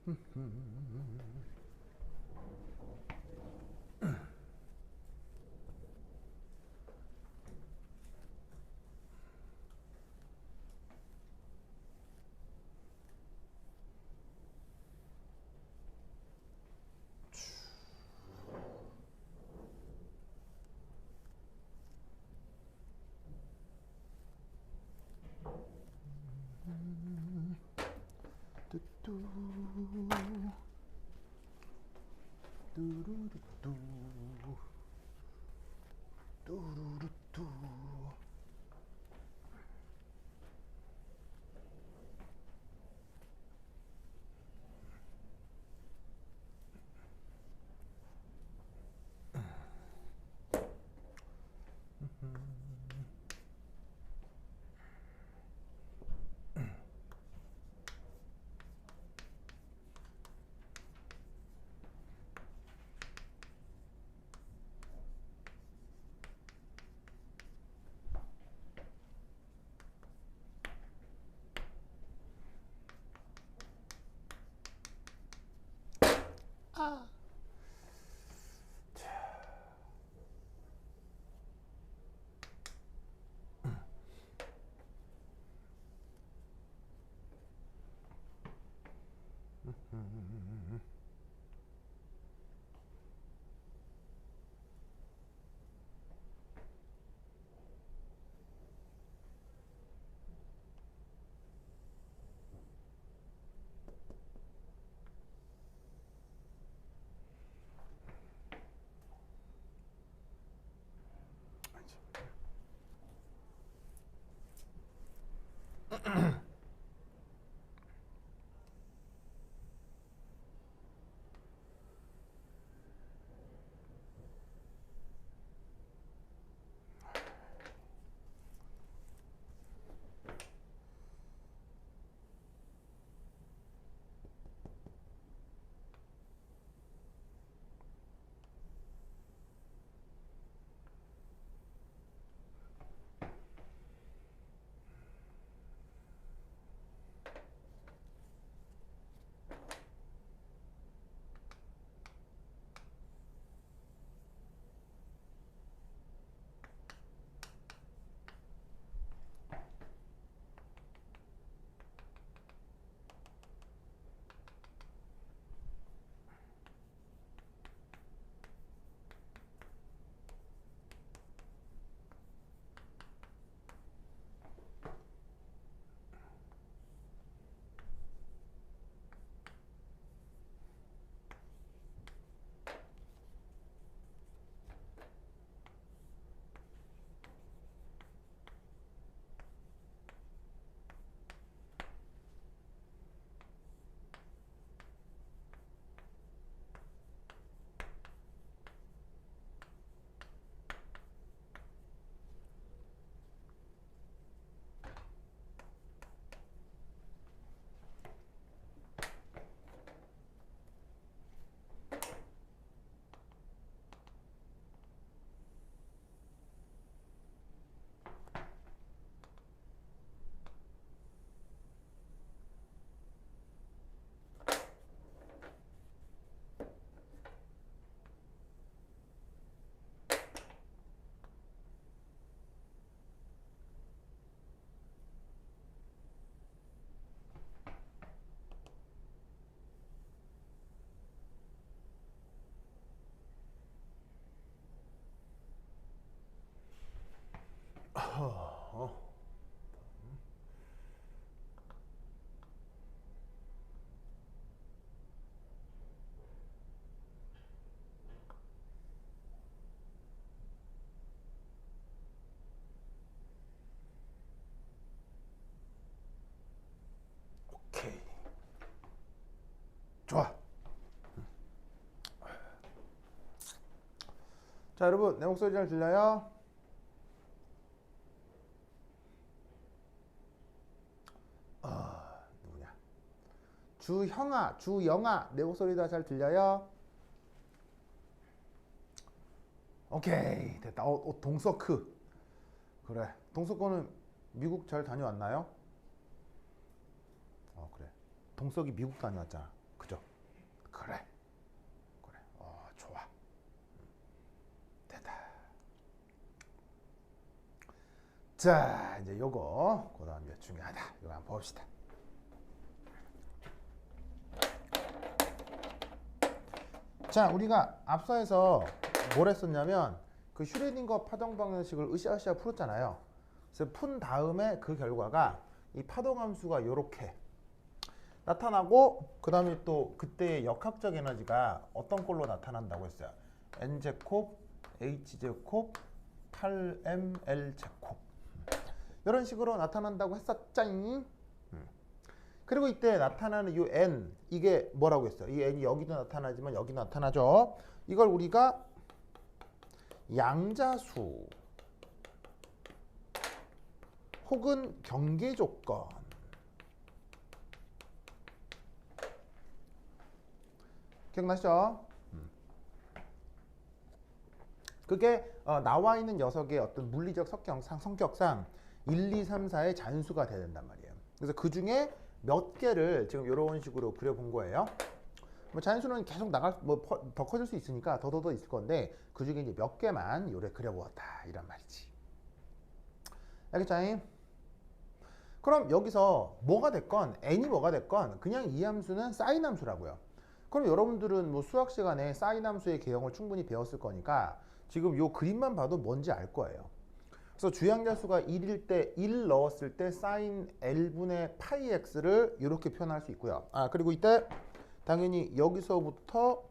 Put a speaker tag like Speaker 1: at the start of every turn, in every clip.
Speaker 1: 뚜뚜 뚜루루뚜 뚜루루뚜. 아. 오케이. 좋아. 자, 여러분, 내 목소리 잘 들려요? 누구냐? 주형아, 주영아, 내 목소리 다 잘 들려요? 오케이, 됐다. 동서크. 그래. 동서거는 미국 잘 다녀왔나요? 그래. 동석이 미국 다녀왔잖아. 그죠? 자, 이제 요거 그다음 몇 중요하다. 이거 한번 봅시다. 자, 우리가 앞서에서 뭘 했었냐면 그 슈레딩거 파동 방정식을 으쌰으쌰 풀었잖아요. 그래서 푼 다음에 그 결과가 이 파동 함수가 요렇게 나타나고 그 다음에 또 그때의 역학적 에너지가 어떤 꼴로 나타난다고 했어요. n제곱 h제곱 8ml제곱 이런 식으로 나타난다고 했었잖니. 그리고 이때 나타나는 이 n 이게 뭐라고 했어요? 이 n이 여기도 나타나지만 여기도 나타나죠. 이걸 우리가 양자수 혹은 경계 조건 기억나시죠? 그게 나와 있는 녀석의 어떤 물리적 성격상 1, 2, 3, 4의 잔수가 돼야 된단 말이에요. 그래서 그 중에 몇 개를 지금 이런 식으로 그려본 거예요. 뭐 잔수는 계속 나갈 더 커질 수 있으니까 더 있을 건데 그 중에 이제 몇 개만 요래 그려보았다 이란 말이지. 알겠죠? 그럼 여기서 뭐가 됐건 n이 뭐가 됐건 그냥 이 함수는 사인 함수라고요. 그럼 여러분들은 뭐 수학 시간에 사인 함수의 개형을 충분히 배웠을 거니까 지금 요 그림만 봐도 뭔지 알 거예요. 그래서 주양자수가 1일 때 1 넣었을 때 사인 L분의 파이 x를 이렇게 표현할 수 있고요. 그리고 이때 당연히 여기서부터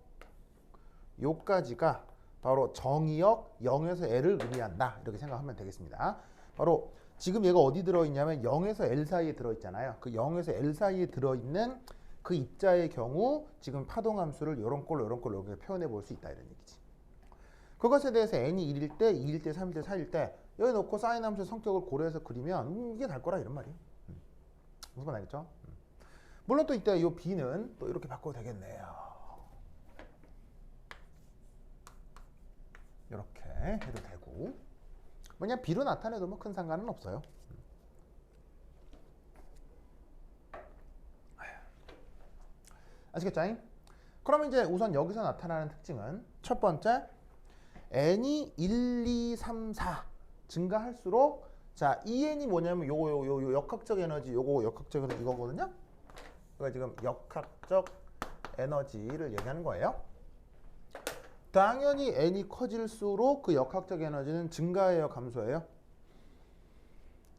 Speaker 1: 요까지가 바로 정의역 0에서 L을 의미한다. 이렇게 생각하면 되겠습니다. 바로 지금 얘가 어디 들어있냐면 0에서 L 사이에 들어있잖아요. 그 0에서 L 사이에 들어있는 그 입자의 경우 지금 파동함수를 이런 꼴로 이렇게 표현해 볼 수 있다 이런 얘기지. 그것에 대해서 n이 1일 때, 2일 때, 3일 때, 4일 때 여기 놓고 사인 함수의 성격을 고려해서 그리면 이게 달 거라 이런 말이에요. 무슨 말 알겠죠? 물론 또 이때 이 b는 또 이렇게 바꿔도 되겠네요. 이렇게 해도 되고 그냥 b로 나타내도 뭐 큰 상관은 없어요. 아시겠죠? 그러면 이제 우선 여기서 나타나는 특징은 첫 번째 n이 1, 2, 3, 4 증가할수록 자, 이 n이 뭐냐면 요 역학적 에너지 요거 역학적 에너지 이거거든요. 그러니까 지금 역학적 에너지를 얘기하는 거예요. 당연히 n이 커질수록 그 역학적 에너지는 증가해요, 감소해요?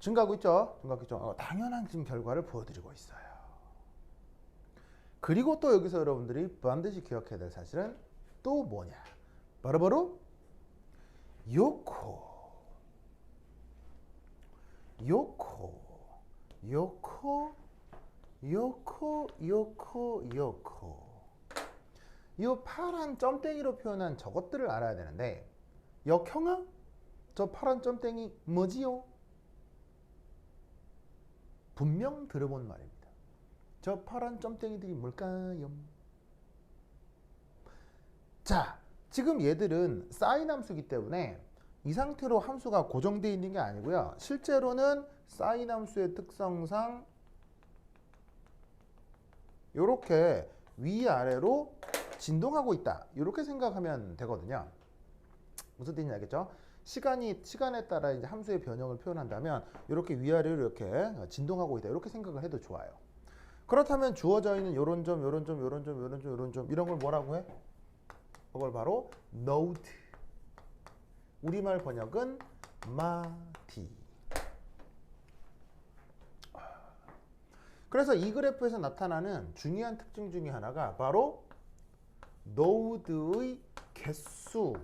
Speaker 1: 증가하고 있죠. 증가하고 있죠. 당연한 지금 결과를 보여드리고 있어요. 그리고 또 여기서 여러분들이 반드시 기억해야 될 사실은 또 뭐냐? 바로 요코 이 파란 점땡이로 표현한 저것들을 알아야 되는데 역형아? 저 파란 점땡이 뭐지요? 분명 들어본 말입니다. 저 파란 점땡이들이 뭘까요? 자, 지금 얘들은 사인 함수이기 때문에 이 상태로 함수가 고정되어 있는 게 아니고요. 실제로는 사인 함수의 특성상 이렇게 위아래로 진동하고 있다. 이렇게 생각하면 되거든요. 무슨 뜻인지 알겠죠? 시간에 따라 이제 함수의 변형을 표현한다면 이렇게 위아래로 이렇게 진동하고 있다. 이렇게 생각을 해도 좋아요. 그렇다면 주어져 있는 요런 점, 요런 점, 요런 점, 요런 점, 요런 점 이런 걸 뭐라고 해? 그걸 바로 노드. 우리말 번역은 마디. 그래서 이 그래프에서 나타나는 중요한 특징 중에 하나가 바로 노드의 개수와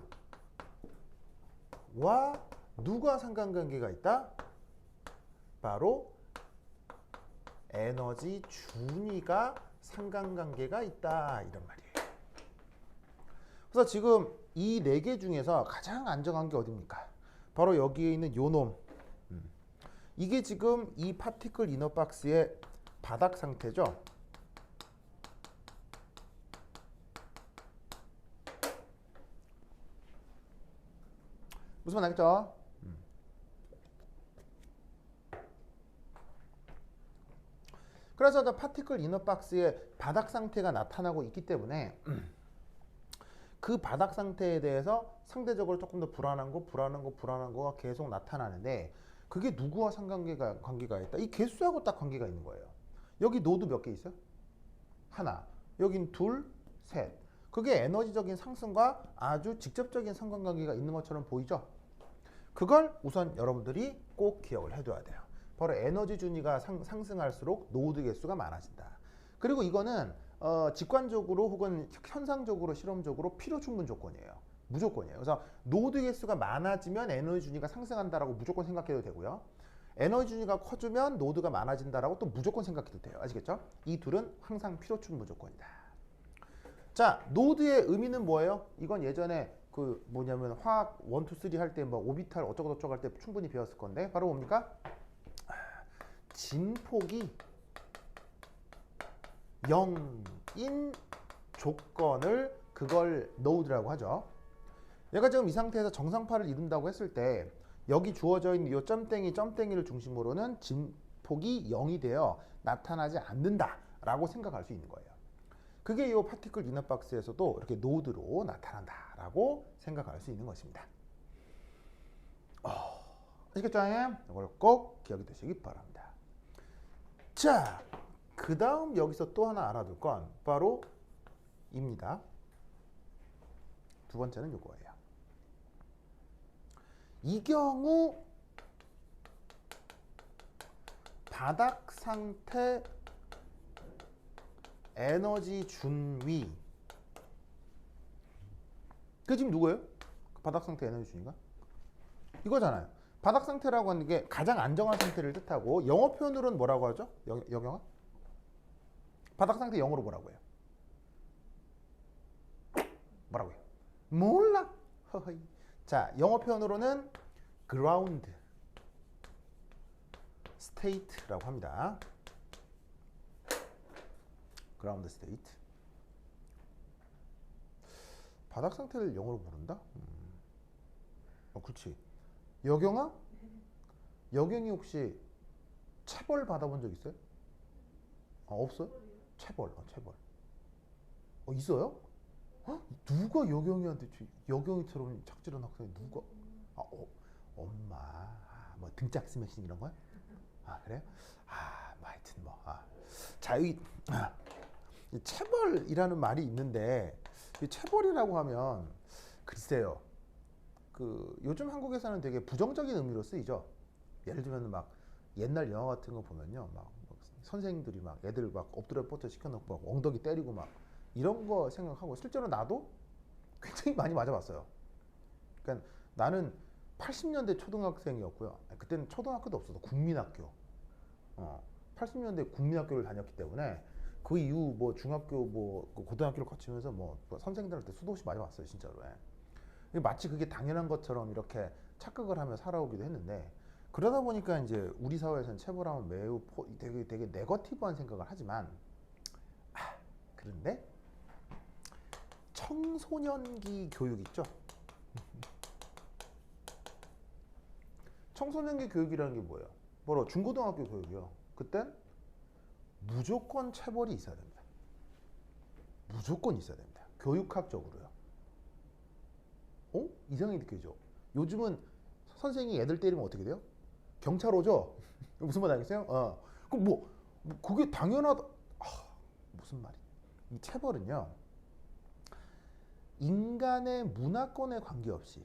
Speaker 1: 누가 상관관계가 있다? 바로 에너지 준위가 상관관계가 있다 이런 말이에요. 그래서 지금 이 네 개 중에서 가장 안정한 게 어딥니까? 바로 여기에 있는 요 놈. 이게 지금 이 파티클 이너 박스의 바닥 상태죠. 무슨 말 알겠죠? 그래서 저 파티클 이너 박스의 바닥 상태가 나타나고 있기 때문에 그 바닥 상태에 대해서 상대적으로 조금 더 불안한 거가 계속 나타나는데 그게 누구와 관계가 있다? 이 개수하고 딱 관계가 있는 거예요. 여기 노드 몇 개 있어요? 하나. 여긴 둘, 셋. 그게 에너지적인 상승과 아주 직접적인 상관관계가 있는 것처럼 보이죠? 그걸 우선 여러분들이 꼭 기억을 해둬야 돼요. 바로 에너지 준위가 상승할수록 노드 개수가 많아진다. 그리고 이거는 직관적으로 혹은 현상적으로 실험적으로 필요 충분 조건이에요. 무조건이에요. 그래서 노드 개수가 많아지면 에너지 준위가 상승한다라고 무조건 생각해도 되고요. 에너지 준위가 커지면 노드가 많아진다라고 또 무조건 생각해도 돼요. 아시겠죠? 이 둘은 항상 필요 충분 조건이다. 자, 노드의 의미는 뭐예요? 이건 예전에 그 뭐냐면 화학 1, 2, 3 할 때 뭐 오비탈 어쩌고 저쩌고 할 때 충분히 배웠을 건데 바로 뭡니까? 진폭이 0인 조건을 그걸 노드라고 하죠. 얘가 지금 이 상태에서 정상파를 이룬다고 했을 때 여기 주어져 있는 이 점땡이를 중심으로는 진폭이 0이 되어 나타나지 않는다라고 생각할 수 있는 거예요. 그게 이 파티클 유닛박스에서도 이렇게 노드로 나타난다라고 생각할 수 있는 것입니다. 아시겠죠? 이걸 꼭 기억해 두시기 바랍니다. 자, 그 다음 여기서 또 하나 알아둘 건 바로 입니다. 두 번째는 이거예요. 이 경우 바닥 상태 에너지 준위. 그게 지금 누구예요? 바닥 상태 에너지 준위가? 이거잖아요. 바닥 상태라고 하는 게 가장 안정한 상태를 뜻하고 영어 표현으로는 뭐라고 하죠? 여경아? 바닥 상태 영어로 뭐라고 해요? 뭐라고 해요? 몰라. 허허이. 자, 영어 표현으로는 ground state라고 합니다. ground state. 바닥 상태를 영어로 부른다? 그렇지. 여경아? 여경이 혹시 체벌 받아본 적 있어요? 없어요? 체벌. 있어요? 헉? 누가 여경이한테 여경이처럼 착질한 학생이 누가? 엄마. 뭐 등짝 스매싱 이런 거야? 그래요? 뭐 하여튼 뭐. 자, 이 체벌이라는 말이 있는데 이 체벌이라고 하면 글쎄요. 그 요즘 한국에서는 되게 부정적인 의미로 쓰이죠. 예를 들면 막 옛날 영화 같은 거 보면요, 막 선생님들이 막 애들 막 엎드려 뻗쳐 시켜놓고 막 엉덩이 때리고 막 이런 거 생각하고 실제로 나도 굉장히 많이 맞아봤어요. 그러니까 나는 80년대 초등학생이었고요. 그때는 초등학교도 없어서 국민학교. 80년대 국민학교를 다녔기 때문에 그 이후 뭐 중학교 뭐 고등학교를 거치면서 뭐 선생님들한테 수도 없이 맞아봤어요, 진짜로. 마치 그게 당연한 것처럼 이렇게 착각을 하며 살아오기도 했는데 그러다 보니까 이제 우리 사회에서는 체벌하면 매우 되게 네거티브한 생각을 하지만 그런데 청소년기 교육 있죠? 청소년기 교육이라는 게 뭐예요? 바로 중고등학교 교육이요. 그땐 무조건 체벌이 있어야 됩니다. 무조건 있어야 됩니다. 교육학적으로요. 이상하게 느껴지죠? 요즘은 선생님이 애들 때리면 어떻게 돼요? 경찰 오죠? 무슨 말 알겠어요? 그게 당연하다. 무슨 말이? 이 체벌은요, 인간의 문화권에 관계없이,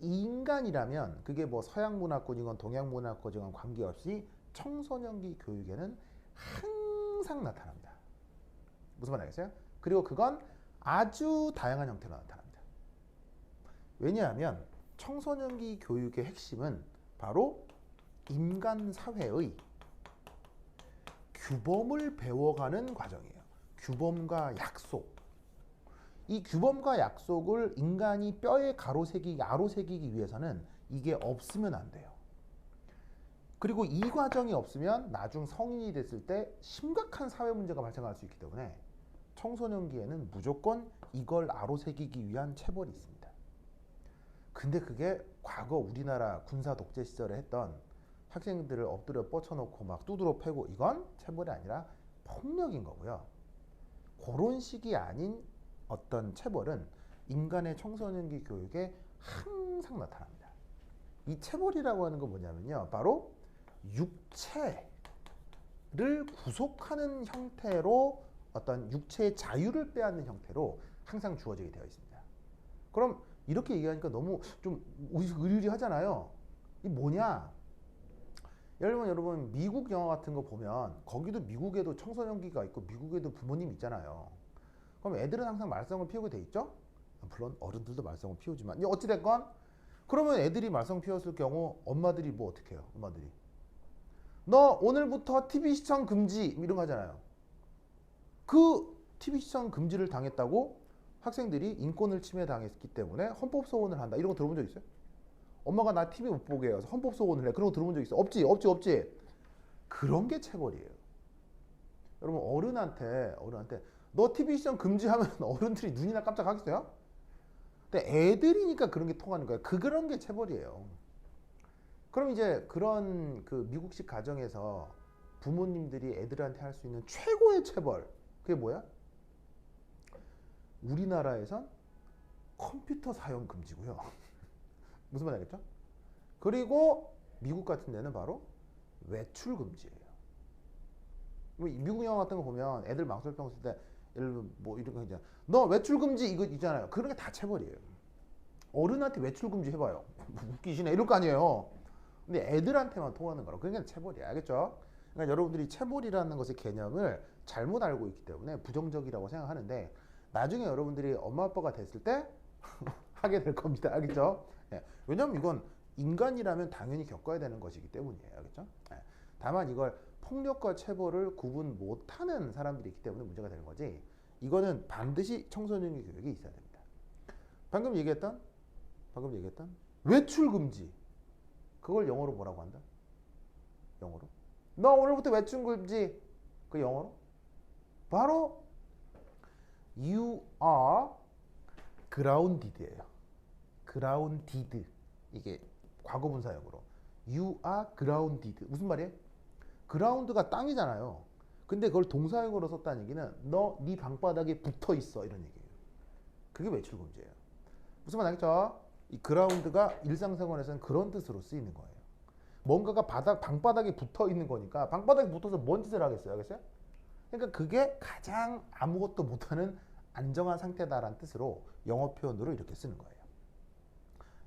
Speaker 1: 인간이라면 그게 뭐 서양 문화권이건 동양 문화권이건 관계없이 청소년기 교육에는 항상 나타납니다. 무슨 말 알겠어요? 그리고 그건 아주 다양한 형태로 나타납니다. 왜냐하면 청소년기 교육의 핵심은 바로 인간 사회의 규범을 배워가는 과정이에요. 규범과 약속. 이 규범과 약속을 인간이 뼈에 아로새기기 위해서는 이게 없으면 안 돼요. 그리고 이 과정이 없으면 나중 성인이 됐을 때 심각한 사회 문제가 발생할 수 있기 때문에 청소년기에는 무조건 이걸 아로새기기 위한 체벌이 있습니다. 근데 그게 과거 우리나라 군사 독재 시절에 했던 학생들을 엎드려 뻗쳐놓고 막 두드러 패고 이건 체벌이 아니라 폭력인 거고요. 그런 식이 아닌 어떤 체벌은 인간의 청소년기 교육에 항상 나타납니다. 이 체벌이라고 하는 건 뭐냐면요. 바로 육체를 구속하는 형태로 어떤 육체의 자유를 빼앗는 형태로 항상 주어지게 되어 있습니다. 그럼 이렇게 얘기하니까 너무 좀 의리하잖아요. 이 뭐냐? 여러분 미국 영화 같은 거 보면 거기도 미국에도 청소년기가 있고 미국에도 부모님 있잖아요. 그럼 애들은 항상 말썽을 피우게 돼 있죠? 물론 어른들도 말썽을 피우지만 어찌됐건 그러면 애들이 말썽 피웠을 경우 엄마들이 뭐 어떻게 해요? 엄마들이 너 오늘부터 TV 시청 금지 이런 거 하잖아요. 그 TV 시청 금지를 당했다고 학생들이 인권을 침해당했기 때문에 헌법 소원을 한다 이런 거 들어본 적 있어요? 엄마가 나 TV 못 보게 해서 헌법 소원을 해 그런 거 들어본 적 있어? 없지. 그런 게 체벌이에요. 여러분 어른한테 너 TV 시청 금지하면 어른들이 눈이나 깜짝하겠어요? 근데 애들이니까 그런 게 통하는 거예요. 그런 게 체벌이에요. 그럼 이제 그런 그 미국식 가정에서 부모님들이 애들한테 할 수 있는 최고의 체벌 그게 뭐야? 우리나라에선 컴퓨터 사용 금지고요. 무슨 말 알겠죠? 그리고 미국 같은 데는 바로 외출 금지예요. 미국 영화 같은 거 보면 애들 망설병 쓸 때 예를 들면 뭐 이런 거 있잖아. 너 외출 금지 이거 있잖아요. 그런 게 다 체벌이에요. 어른한테 외출 금지 해봐요. 웃기시네 이럴 거 아니에요. 근데 애들한테만 통하는 거라. 그러니까 체벌이야. 알겠죠? 그러니까 여러분들이 체벌이라는 것의 개념을 잘못 알고 있기 때문에 부정적이라고 생각하는데 나중에 여러분들이 엄마 아빠가 됐을 때 하게 될 겁니다. 알겠죠? 예. 왜냐면 이건 인간이라면 당연히 겪어야 되는 것이기 때문이에요. 알겠죠? 예. 다만 이걸 폭력과 체벌을 구분 못하는 사람들이 있기 때문에 문제가 되는 거지. 이거는 반드시 청소년 교육이 있어야 됩니다. 방금 얘기했던 외출 금지. 그걸 영어로 뭐라고 한다? 영어로? 너 오늘부터 외출 금지. 그 영어로? 바로 You are grounded예요. grounded. 이게 과거분사형으로. You are grounded. 무슨 말이에요? ground가 땅이잖아요. 근데 그걸 동사형으로 썼다는 얘기는 너 네 방바닥에 붙어 있어 이런 얘기예요. 그게 외출 금지예요. 무슨 말 알겠죠? 이 ground가 일상생활에서는 그런 뜻으로 쓰이는 거예요. 뭔가가 방바닥에 붙어 있는 거니까 방바닥에 붙어서 뭔 짓을 하겠어요? 알겠어요? 그러니까 그게 가장 아무것도 못하는 안정한 상태다라는 뜻으로 영어 표현으로 이렇게 쓰는 거예요.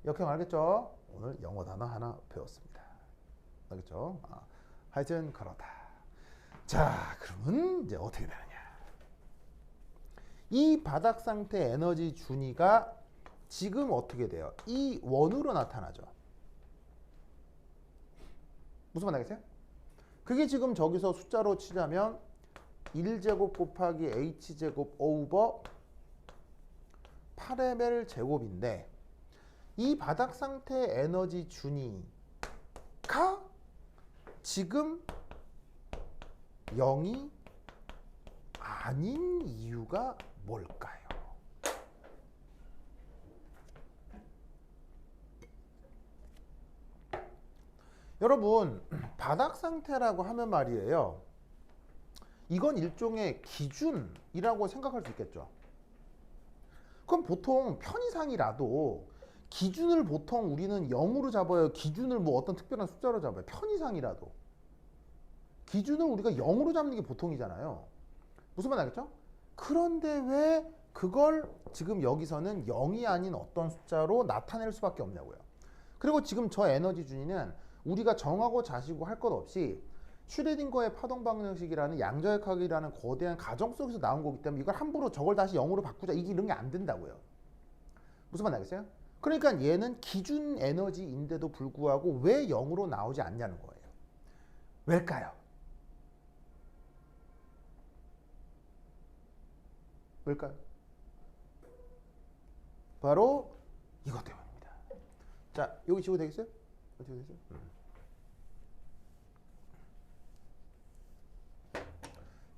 Speaker 1: 역형 알겠죠? 오늘 영어 단어 하나 배웠습니다. 알겠죠? 하여튼 그렇다. 자, 그러면 이제 어떻게 되느냐? 이 바닥 상태 에너지 준위가 지금 어떻게 돼요? 이 원으로 나타나죠. 무슨 말 알겠어요? 그게 지금 저기서 숫자로 치자면 1제곱 곱하기 h제곱 오버 8ml 제곱인데 이 바닥 상태 에너지 준위가 지금 0이 아닌 이유가 뭘까요? 여러분 바닥 상태라고 하면 말이에요. 이건 일종의 기준이라고 생각할 수 있겠죠. 그럼 보통 편의상이라도 기준을 보통 우리는 0으로 잡아요. 기준을 뭐 어떤 특별한 숫자로 잡아요. 편의상이라도. 기준을 우리가 0으로 잡는 게 보통이잖아요. 무슨 말 알겠죠? 그런데 왜 그걸 지금 여기서는 0이 아닌 어떤 숫자로 나타낼 수밖에 없냐고요. 그리고 지금 저 에너지 준위는 우리가 정하고 자시고 할 것 없이 슈레딩거의 파동 방정식이라는 양자역학이라는 거대한 가정 속에서 나온 거기 때문에 이걸 함부로 저걸 다시 0으로 바꾸자 이런 게 안 된다고요. 무슨 말 알겠어요? 그러니까 얘는 기준 에너지인데도 불구하고 왜 0으로 나오지 않냐는 거예요. 왜일까요? 왜일까요? 바로 이것 때문입니다. 자, 여기 지워 되겠어요? 지워 되겠어요?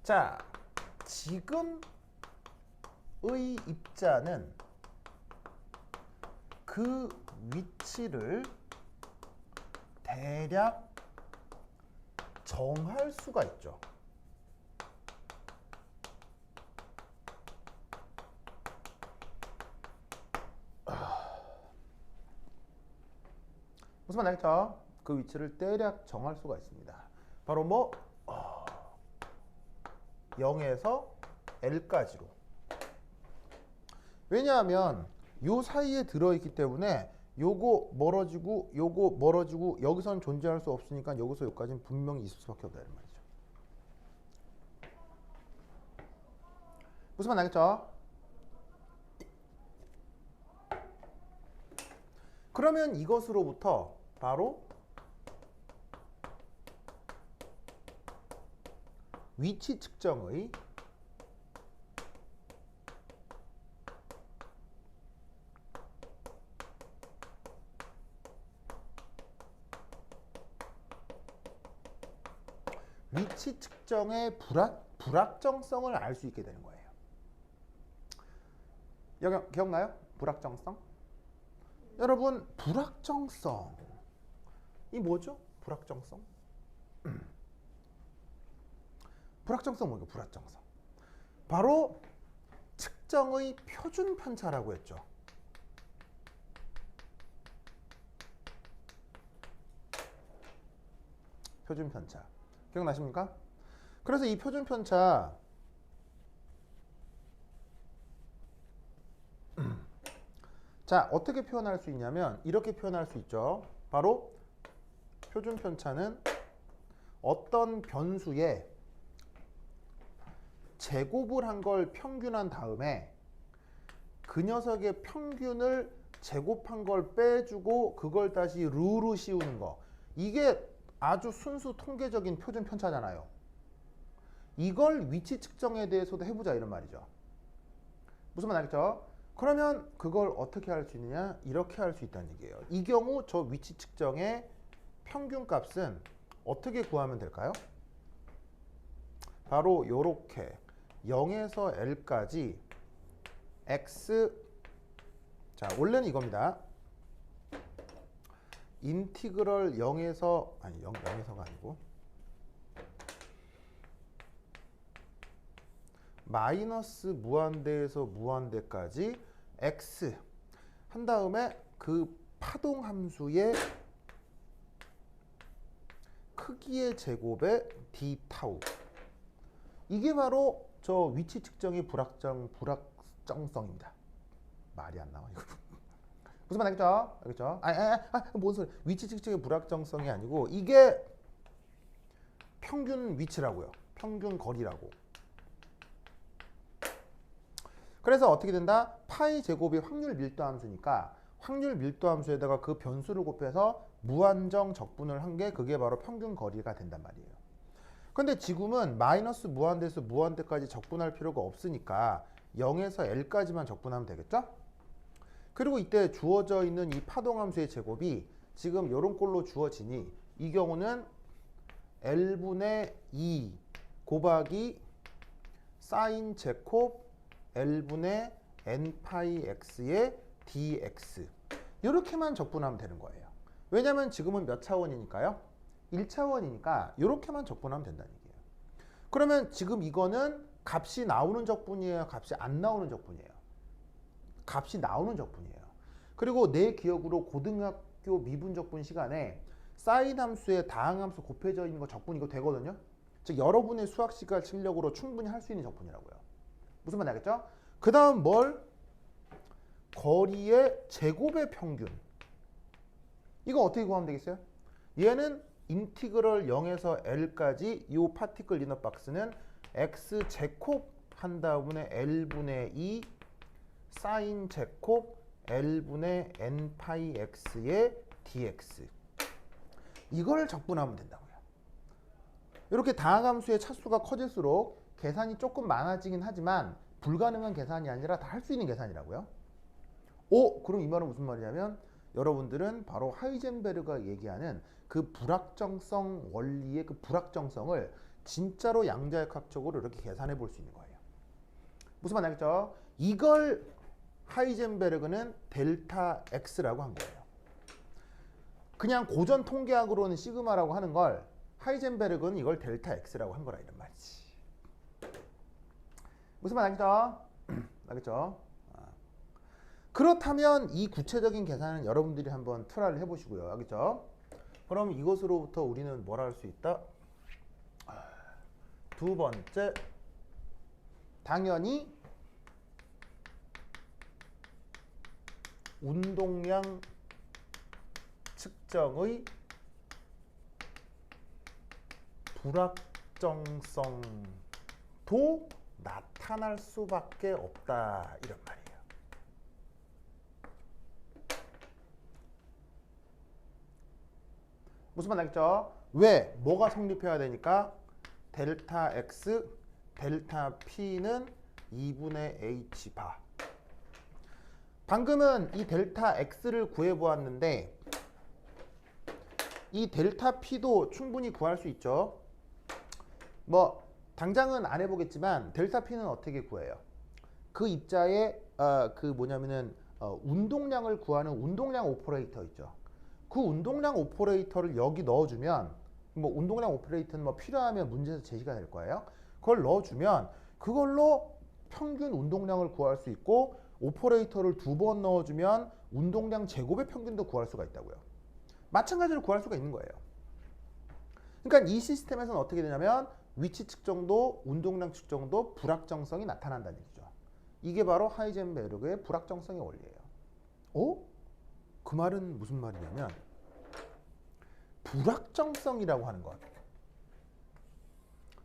Speaker 1: 자, 지금의 입자는 그 위치를 대략 정할 수가 있죠. 무슨 말 알겠죠? 그 위치를 대략 정할 수가 있습니다. 바로 뭐 0에서 L까지로. 왜냐하면 요 사이에 들어있기 때문에 요거 멀어지고 요거 멀어지고 여기선 존재할 수 없으니까 여기서 여기까지는 분명히 있을 수밖에 없다 이런 말이죠. 무슨 말 알겠죠? 그러면 이것으로부터 바로 위치 측정의 위치 측정의 불확정성을 알 수 있게 되는 거예요. 기억나요? 불확정성? 여러분, 불확정성. 이 뭐죠? 불확정성? 불확정성 뭐예요? 불확정성. 바로 측정의 표준 편차라고 했죠. 표준 편차. 기억나십니까? 그래서 이 표준 편차 자, 어떻게 표현할 수 있냐면 이렇게 표현할 수 있죠. 바로 표준 편차는 어떤 변수에 제곱을 한 걸 평균한 다음에 그 녀석의 평균을 제곱한 걸 빼주고 그걸 다시 루로 씌우는 거. 이게 아주 순수 통계적인 표준 편차잖아요. 이걸 위치 측정에 대해서도 해보자 이런 말이죠. 무슨 말 알겠죠? 그러면 그걸 어떻게 할 수 있느냐? 이렇게 할 수 있다는 얘기예요. 이 경우 저 위치 측정의 평균값은 어떻게 구하면 될까요? 바로 요렇게 0에서 L까지 x 자 원래는 이겁니다. 인티그럴 0에서 아니 0에서가 아니고 마이너스 무한대에서 무한대까지 x 한 다음에 그 파동 함수의 크기의 제곱에 d 타우. 이게 바로 저 위치 측정의 불확정성입니다. 말이 안 나와 이거. 무슨 말 알겠죠? 알겠죠? 뭔 소리? 위치 측정의 불확정성이 아니고 이게 평균 위치라고요. 평균 거리라고. 그래서 어떻게 된다? 파이 제곱이 확률 밀도 함수니까 확률 밀도 함수에다가 그 변수를 곱해서 무한정 적분을 한 게 그게 바로 평균 거리가 된단 말이에요. 근데 지금은 마이너스 무한대에서 무한대까지 적분할 필요가 없으니까 0에서 L까지만 적분하면 되겠죠? 그리고 이때 주어져 있는 이 파동함수의 제곱이 지금 이런 꼴로 주어지니 이 경우는 L분의 2 곱하기 사인 제곱 L분의 n파이 x의 dx 이렇게만 적분하면 되는 거예요. 왜냐하면 지금은 몇 차원이니까요? 1차원이니까 이렇게만 적분하면 된다는 얘기예요. 그러면 지금 이거는 값이 나오는 적분이에요? 값이 안 나오는 적분이에요? 값이 나오는 적분이에요. 그리고 내 기억으로 고등학교 미분적분 시간에 사인 함수에 다항 함수 곱해져 있는 거 적분 이거 되거든요. 즉 여러분의 수학 시간 실력으로 충분히 할 수 있는 적분이라고요. 무슨 말인지 알겠죠? 그 다음 뭘? 거리의 제곱의 평균. 이거 어떻게 구하면 되겠어요? 얘는 인티그럴 0에서 L까지 이 파티클 이너 박스는 x 제곱 한 다음에 L분의 2 사인 제곱 L분의 n파이 x의 dx. 이걸 적분하면 된다고요. 이렇게 다항함수의 차수가 커질수록 계산이 조금 많아지긴 하지만 불가능한 계산이 아니라 다 할 수 있는 계산이라고요. 그럼 이 말은 무슨 말이냐면 여러분들은 바로 하이젠베르가 얘기하는 그 불확정성 원리의 그 불확정성을 진짜로 양자역학적으로 이렇게 계산해 볼 수 있는 거예요. 무슨 말 알겠죠? 이걸 하이젠베르그는 델타 X라고 한 거예요. 그냥 고전 통계학으로는 시그마라고 하는 걸 하이젠베르그는 이걸 델타 X라고 한 거라 이런 말이지. 무슨 말 알겠죠? 알겠죠? 그렇다면 이 구체적인 계산은 여러분들이 한번 트라이를 해보시고요. 알겠죠? 그럼 이것으로부터 우리는 뭘 할 수 있다? 두 번째, 당연히 운동량 측정의 불확정성도 나타날 수밖에 없다 이런 말이에요. 무슨 말 알겠죠? 왜? 뭐가 성립해야 되니까 델타 x, 델타 p는 2분의 h 바. 방금은 이 델타 x를 구해보았는데 이 델타 p도 충분히 구할 수 있죠. 뭐 당장은 안 해보겠지만 델타 p는 어떻게 구해요? 그 입자에 운동량을 구하는 운동량 오퍼레이터 있죠. 그 운동량 오퍼레이터를 여기 넣어주면 뭐 운동량 오퍼레이터는 뭐 필요하면 문제에서 제시가 될 거예요. 그걸 넣어주면 그걸로 평균 운동량을 구할 수 있고 오퍼레이터를 2번 넣어주면 운동량 제곱의 평균도 구할 수가 있다고요. 마찬가지로 구할 수가 있는 거예요. 그러니까 이 시스템에서는 어떻게 되냐면 위치 측정도 운동량 측정도 불확정성이 나타난다는 얘기죠. 이게 바로 하이젠베르그의 불확정성의 원리예요. 그 말은 무슨 말이냐면 불확정성이라고 하는 것,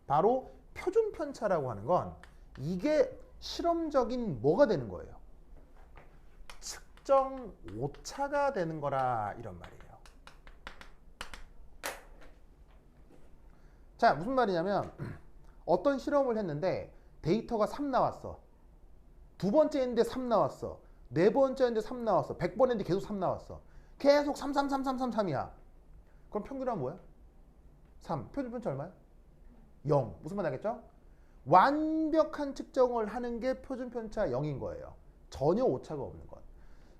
Speaker 1: 바로 표준 편차라고 하는 건 이게 실험적인 뭐가 되는 거예요? 측정 오차가 되는 거라 이런 말이에요. 자, 무슨 말이냐면 어떤 실험을 했는데 데이터가 3 나왔어. 두 번째 했는데 3 나왔어. 네 번째 했는데 3 나왔어. 100번 했는데 계속 3 나왔어. 계속 3, 3, 3, 3, 3, 3이야. 그럼 평균은 뭐야? 3. 표준 편차 얼마야? 0. 무슨 말 알겠죠? 완벽한 측정을 하는 게 표준 편차 0인 거예요. 전혀 오차가 없는 것.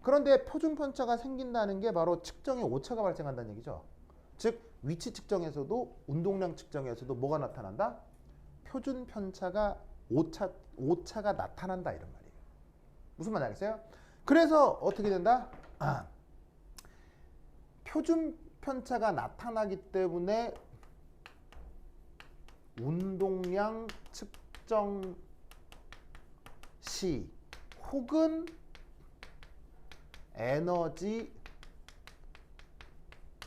Speaker 1: 그런데 표준 편차가 생긴다는 게 바로 측정에 오차가 발생한다는 얘기죠. 즉 위치 측정에서도 운동량 측정에서도 뭐가 나타난다? 표준 편차가 오차가 나타난다 이런 말이에요. 무슨 말 알겠어요? 그래서 어떻게 된다? 표준 편차가 나타나기 때문에 운동량 측정 시 혹은 에너지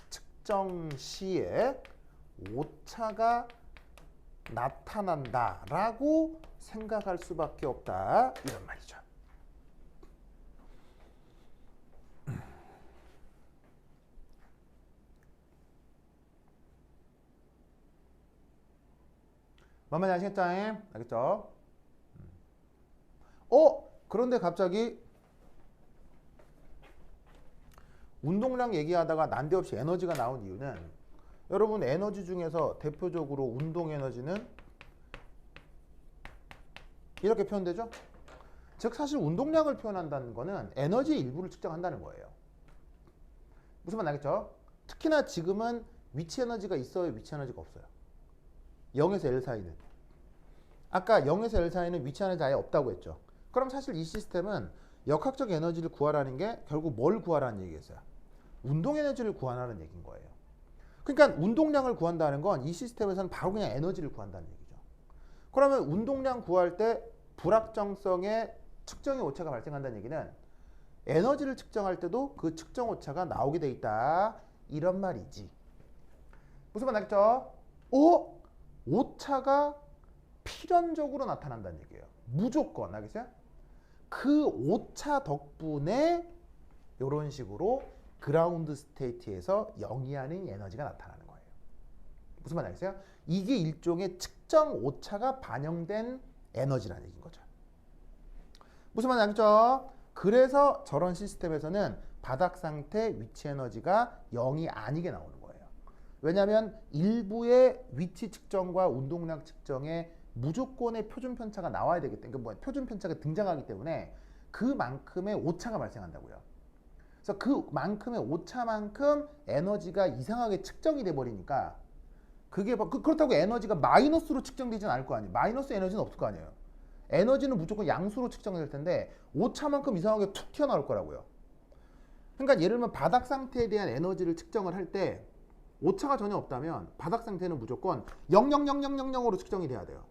Speaker 1: 측정 시에 오차가 나타난다라고 생각할 수밖에 없다 이런 말이죠. 뭔 말인지 아시겠죠? 알겠죠? 그런데 갑자기 운동량 얘기하다가 난데없이 에너지가 나온 이유는 여러분 에너지 중에서 대표적으로 운동 에너지는 이렇게 표현되죠? 즉 사실 운동량을 표현한다는 거는 에너지의 일부를 측정한다는 거예요. 무슨 말 알겠죠? 특히나 지금은 위치 에너지가 있어요, 위치 에너지가 없어요? 0에서 L 사이는. 아까 0에서 L 사이는 위치 에너지 아예 없다고 했죠. 그럼 사실 이 시스템은 역학적 에너지를 구하라는 게 결국 뭘 구하라는 얘기겠어요? 운동 에너지를 구하라는 얘기인 거예요. 그러니까 운동량을 구한다는 건 이 시스템에서는 바로 그냥 에너지를 구한다는 얘기죠. 그러면 운동량 구할 때 불확정성의 측정의 오차가 발생한다는 얘기는 에너지를 측정할 때도 그 측정 오차가 나오게 돼 있다 이런 말이지. 무슨 말 알겠죠? 오차가 필연적으로 나타난다는 얘기예요. 무조건 알겠어요? 그 오차 덕분에 이런 식으로 그라운드 스테이트에서 영위하는 에너지가 나타나는 거예요. 무슨 말 알겠어요? 이게 일종의 측정 오차가 반영된 에너지라는 얘기인 거죠. 무슨 말 알겠죠? 그래서 저런 시스템에서는 바닥 상태 위치 에너지가 0이 아니게 나오는 거예요. 왜냐하면 일부의 위치 측정과 운동량 측정에 무조건의 표준 편차가 나와야 되기 때문에, 그러니까 표준 편차가 등장하기 때문에 그만큼의 오차가 발생한다고요. 그래서 그만큼의 오차만큼 에너지가 이상하게 측정이 돼 버리니까 그게 그렇다고 에너지가 마이너스로 측정되지는 않을 거 아니에요. 마이너스 에너지는 없을 거 아니에요. 에너지는 무조건 양수로 측정될 텐데 오차만큼 이상하게 툭 튀어나올 거라고요. 그러니까 예를 들면 바닥 상태에 대한 에너지를 측정을 할 때 오차가 전혀 없다면 바닥 상태는 무조건 00000으로 측정이 돼야 돼요.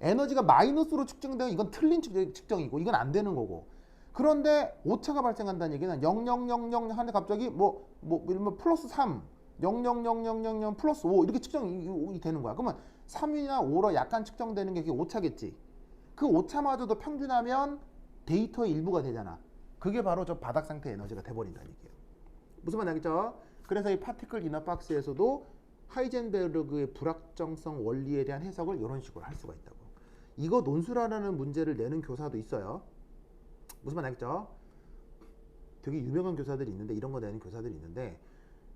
Speaker 1: 에너지가 마이너스로 측정되면 이건 틀린 측정이고 이건 안 되는 거고. 그런데 오차가 발생한다는 얘기는 00000 하는데 갑자기 이러면 플러스 3, 00000 플러스 5 이렇게 측정이 되는 거야. 그러면 3이나 5로 약간 측정되는 게 그게 오차겠지. 그 오차마저도 평균하면 데이터의 일부가 되잖아. 그게 바로 저 바닥 상태 에너지가 돼버린다는 얘기예요. 무슨 말인지 알겠죠? 그래서 이 파티클 이너 박스에서도 하이젠베르그의 불확정성 원리에 대한 해석을 이런 식으로 할 수가 있다고. 이거 논술하라는 문제를 내는 교사도 있어요. 무슨 말인지 알겠죠? 되게 유명한 교사들이 있는데 이런 거 내는 교사들이 있는데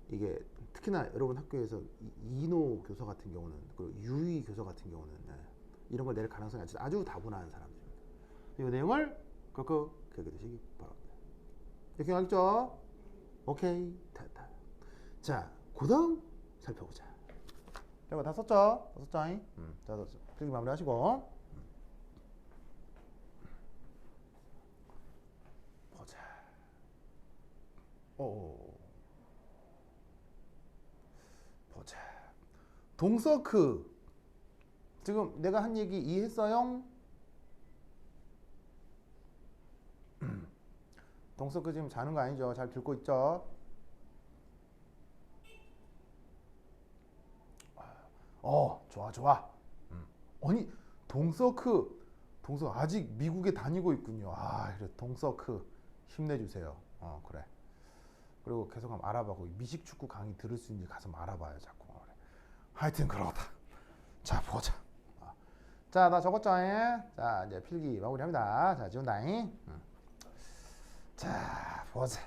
Speaker 1: 이게 특히나 여러분 학교에서 이노 교사 같은 경우는 그리고 유희 교사 같은 경우는 이런 걸 낼 가능성이 아주 다분한 사람들입니다. 이 내용을 꼭 기억해 두시기 바랍니다. 이렇게 알겠죠? 오케이 됐다. 자, 그 다음 살펴보자. 이거 다 썼죠? 다 썼죠? 자, 필기 마무리하시고 보자. 보자. 동서크 지금 내가 한 얘기 이해했어요? 동서크 지금 자는 거 아니죠? 잘 듣고 있죠? 좋아. 아니 동서크 아직 미국에 다니고 있군요. 그래 동서크 힘내주세요. 그래. 그리고 계속 한번 알아봐고 미식축구 강의 들을 수 있는지 가서 알아봐요 자꾸. 그래. 하여튼 그러다. 자 보자. 자 나 적었죠? 자 이제 필기 마무리합니다. 자 지운다잉. 자 보자.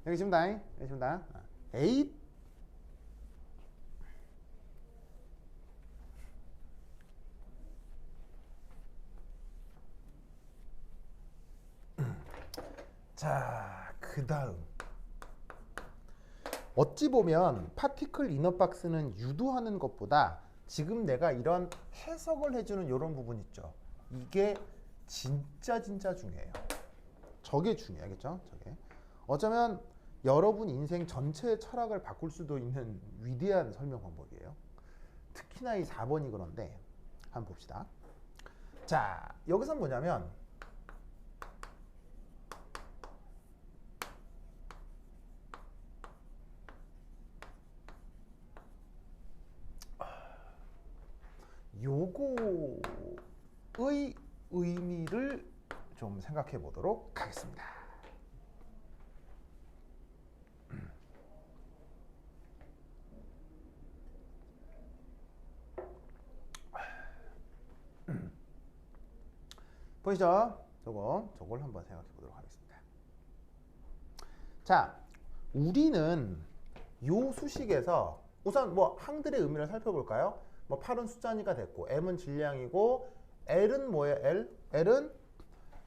Speaker 1: 여기 지운다잉. 여기 지운다. 8 자, 그 다음 어찌 보면 파티클 이너 박스는 유도하는 것보다 지금 내가 이런 해석을 해주는 이런 부분 있죠. 이게 진짜 중요해요. 저게 중요하겠죠? 저게 어쩌면 여러분 인생 전체의 철학을 바꿀 수도 있는 위대한 설명 방법이에요. 특히나 이 4번이 그런데 한번 봅시다. 자, 여기서 뭐냐면 요거의 의미를 좀 생각해 보도록 하겠습니다. 보이시죠? 저걸 한번 생각해 보도록 하겠습니다. 자, 우리는 요 수식에서 우선 항들의 의미를 살펴볼까요? 8은 숫자니까 됐고 m은 질량이고 l은 뭐예요? l은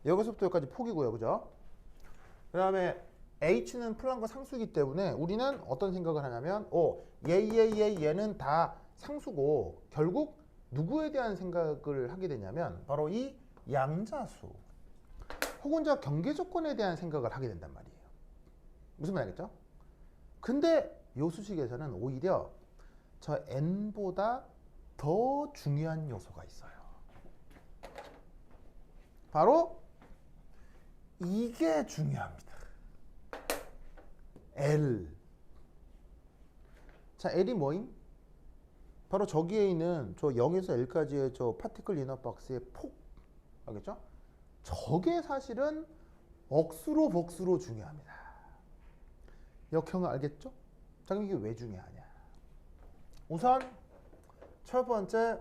Speaker 1: 여기서부터 여기까지 폭이고요. 그죠? 그 다음에 h는 플랑크 상수이기 때문에 우리는 어떤 생각을 하냐면 얘는 다 상수고 결국 누구에 대한 생각을 하게 되냐면 바로 이 양자수 혹은 저 경계 조건에 대한 생각을 하게 된단 말이에요. 무슨 말 알겠죠? 근데 요 수식에서는 오히려 저 n보다 더 중요한 요소가 있어요. 바로 이게 중요합니다. L. 자, L이 뭐임? 바로 저기에 있는 저 0에서 L까지의 저 파티클 이너 박스의 폭. 알겠죠? 저게 사실은 억수로 복수로 중요합니다. 역형을 알겠죠? 자, 그럼 이게 왜 중요하냐? 우선 첫 번째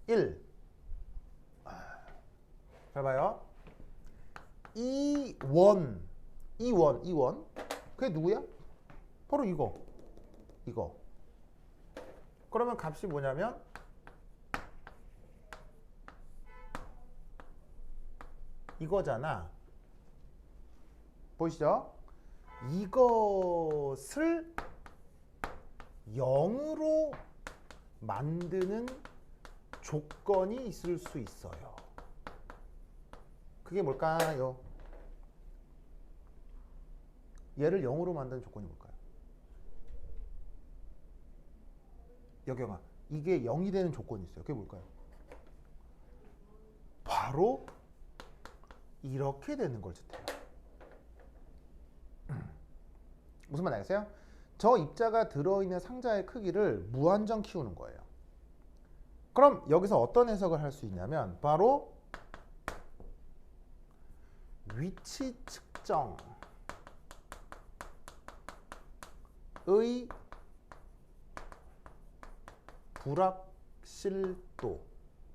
Speaker 1: 1. 잘 봐요. E1 그게 누구야? 바로 이거 그러면 값이 뭐냐면 이거잖아. 보이시죠? 이것을 0으로 만드는 조건이 있을 수 있어요. 그게 뭘까요? 얘를 0으로 만드는 조건이 뭘까요? 여경아, 이게 0이 되는 조건이 있어요. 그게 뭘까요? 바로 이렇게 되는 걸 뜻해요. 무슨 말 알겠어요? 저 입자가 들어있는 상자의 크기를 무한정 키우는 거예요. 그럼 여기서 어떤 해석을 할 수 있냐면 바로 위치 측정의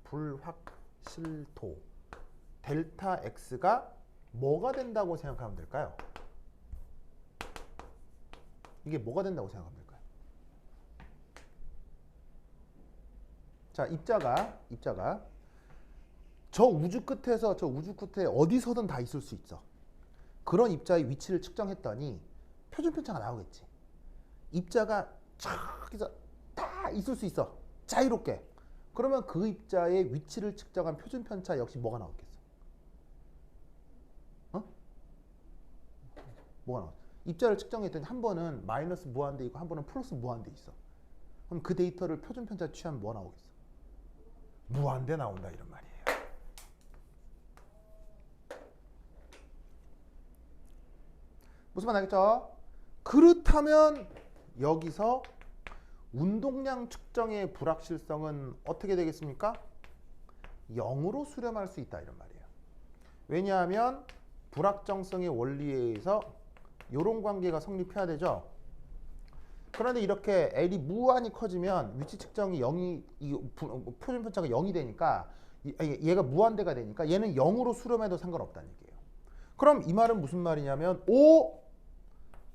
Speaker 1: 불확실도 델타 X가 뭐가 된다고 생각하면 될까요? 이게 뭐가 된다고 생각하면 될까요? 자, 입자가 저 우주 끝에서 저 우주 끝에 어디서든 다 있을 수 있어. 그런 입자의 위치를 측정했더니 표준 편차가 나오겠지. 입자가 저기서 다 있을 수 있어. 자유롭게. 그러면 그 입자의 위치를 측정한 표준 편차 역시 뭐가 나오겠어? 어? 뭐가 나와? 입자를 측정했더니 한 번은 마이너스 무한대 있고 한 번은 플러스 무한대 있어. 그럼 그 데이터를 표준 편차 취하면 뭐 나오겠어? 무한대 나온다 이런 말이에요. 무슨 말 알겠죠? 그렇다면 여기서 운동량 측정의 불확실성은 어떻게 되겠습니까? 0으로 수렴할 수 있다 이런 말이에요. 왜냐하면 불확정성의 원리에 의해서 이런 관계가 성립해야 되죠. 그런데 이렇게 L이 무한히 커지면 위치 측정이 0이 표준 편차가 0이 되니까 얘가 무한대가 되니까 얘는 0으로 수렴해도 상관없다는 얘기예요. 그럼 이 말은 무슨 말이냐면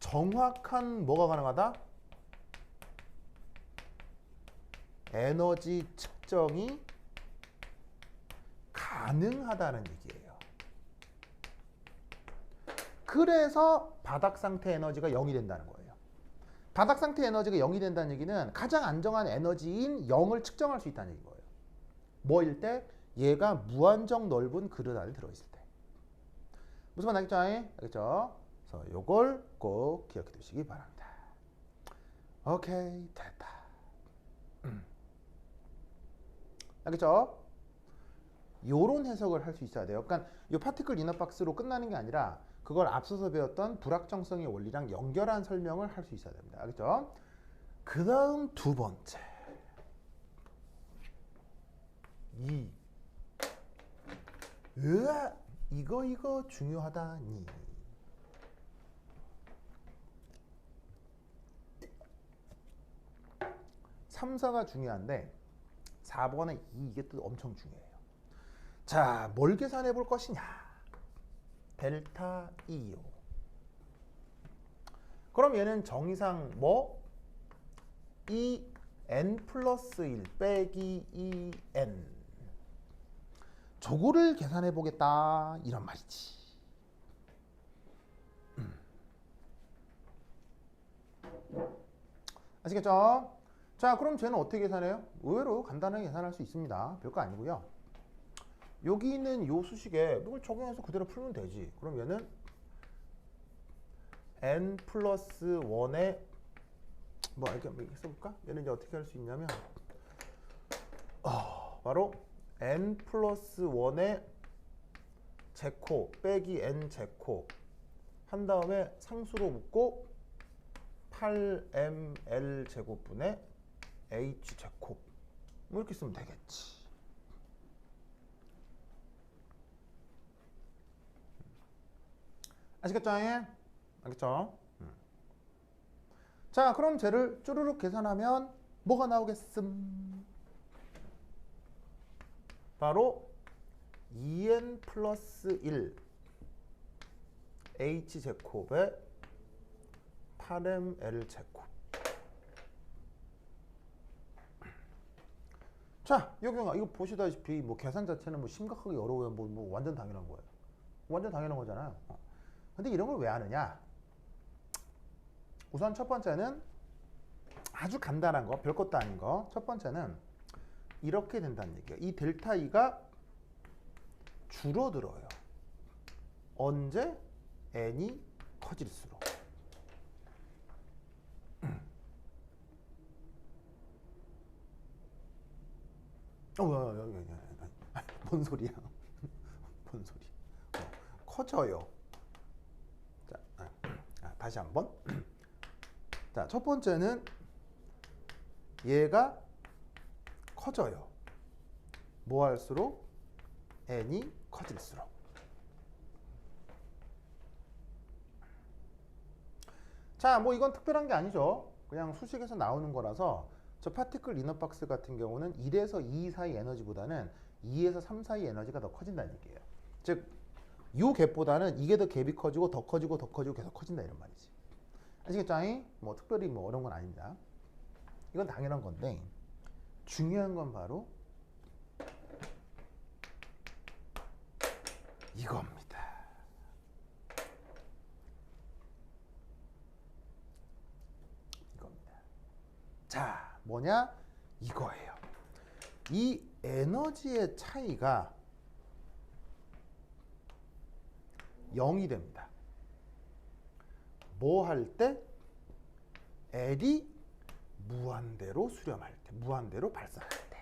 Speaker 1: 정확한 뭐가 가능하다? 에너지 측정이 가능하다는 얘기예요. 그래서 바닥 상태 에너지가 0이 된다는 거예요. 바닥 상태 에너지가 0이 된다는 얘기는 가장 안정한 에너지인 0을 측정할 수 있다는 얘기예요. 뭐일 때? 얘가 무한정 넓은 그릇 안에 들어있을 때. 무슨 말 알겠죠? 알겠죠? 그래서 요걸 꼭 기억해 두시기 바랍니다. 오케이, 됐다. 알겠죠? 요런 해석을 할 수 있어야 돼요. 그러니까 이 파티클 이너 박스로 끝나는 게 아니라 그걸 앞서서 배웠던 불확정성의 원리랑 연결한 설명을 할 수 있어야 됩니다. 알겠죠? 그 다음 두 번째. 이거 중요하다니. 3, 4가 중요한데 4번에 이게 또 엄청 중요해요. 자, 뭘 계산해 볼 것이냐? 델타 E요. 그럼 얘는 정의상 뭐? EN 플러스 1 빼기 EN. 저거를 계산해 보겠다 이런 말이지. 아시겠죠? 자, 그럼 쟤는 어떻게 계산해요? 의외로 간단하게 계산할 수 있습니다. 별거 아니고요. 여기 있는 요 수식에 이걸 적용해서 그대로 풀면 되지. 그럼 얘는 n 플러스 1에 뭐 이렇게 써볼까? 얘는 이제 어떻게 할 수 있냐면 바로 n 플러스 1에 제곱 빼기 n 제곱 한 다음에 상수로 묶고 8ml 제곱분의 h 제곱 뭐 이렇게 쓰면 되겠지. 아시겠죠? 알겠죠? 자, 그럼 쟤를 쭈루룩 계산하면 뭐가 나오겠음? 바로 2n 플러스 1 h 제곱에 8ml 제곱. 자, 여경아, 이거 보시다시피 뭐 계산 자체는 뭐 심각하게 어려워요. 뭐 완전 당연한 거예요. 완전 당연한 거잖아요. 근데 이런 걸 왜 하느냐? 우선 첫 번째는 아주 간단한 거, 별것도 아닌 거. 첫 번째는 이렇게 된다는 얘기야. 이 델타 E가 줄어들어요. 언제? n이 커질수록. 뭔 소리야? 뭔 소리? 커져요. 자, 다시 한번. 자, 첫 번째는 얘가 커져요. 뭐 할수록? n이 커질수록. 자, 뭐 이건 특별한 게 아니죠. 그냥 수식에서 나오는 거라서 저 파티클 이너 박스 같은 경우는 1에서 2 사이 에너지보다는 2에서 3 사이 에너지가 더 커진다는 얘기예요. 즉, 이 갭보다는 이게 더 갭이 커지고 더 커지고 더 커지고 계속 커진다 이런 말이지. 아시겠죠? 뭐 특별히 뭐 어려운 건 아닙니다. 이건 당연한 건데 중요한 건 바로 이겁니다. 이겁니다. 자, 뭐냐? 이거예요. 이 에너지의 차이가 0이 됩니다. 뭐 할 때? L이 무한대로 수렴할 때, 무한대로 발산할 때.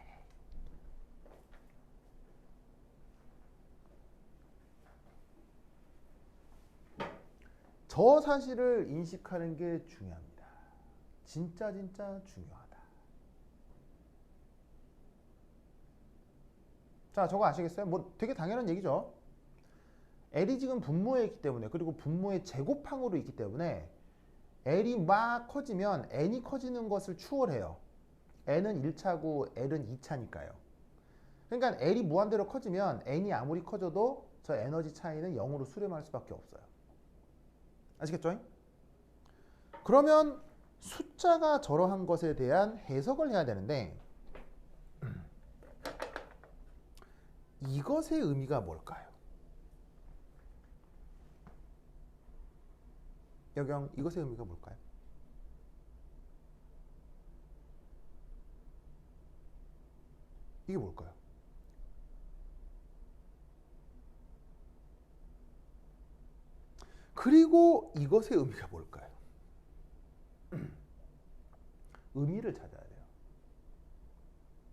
Speaker 1: 저 사실을 인식하는 게 중요합니다. 진짜 중요하다. 자, 저거 아시겠어요? 뭐 되게 당연한 얘기죠. L이 지금 분모에 있기 때문에, 그리고 분모의 제곱항으로 있기 때문에 L이 막 커지면 N이 커지는 것을 추월해요. N은 1차고 L은 2차니까요. 그러니까 L이 무한대로 커지면 N이 아무리 커져도 저 에너지 차이는 0으로 수렴할 수밖에 없어요. 아시겠죠? 그러면 숫자가 저러한 것에 대한 해석을 해야 되는데 이것의 의미가 뭘까요? 여경, 이것의 의미가 뭘까요? 이게 뭘까요? 그리고 이것의 의미가 뭘까요? 의미를 찾아야 돼요.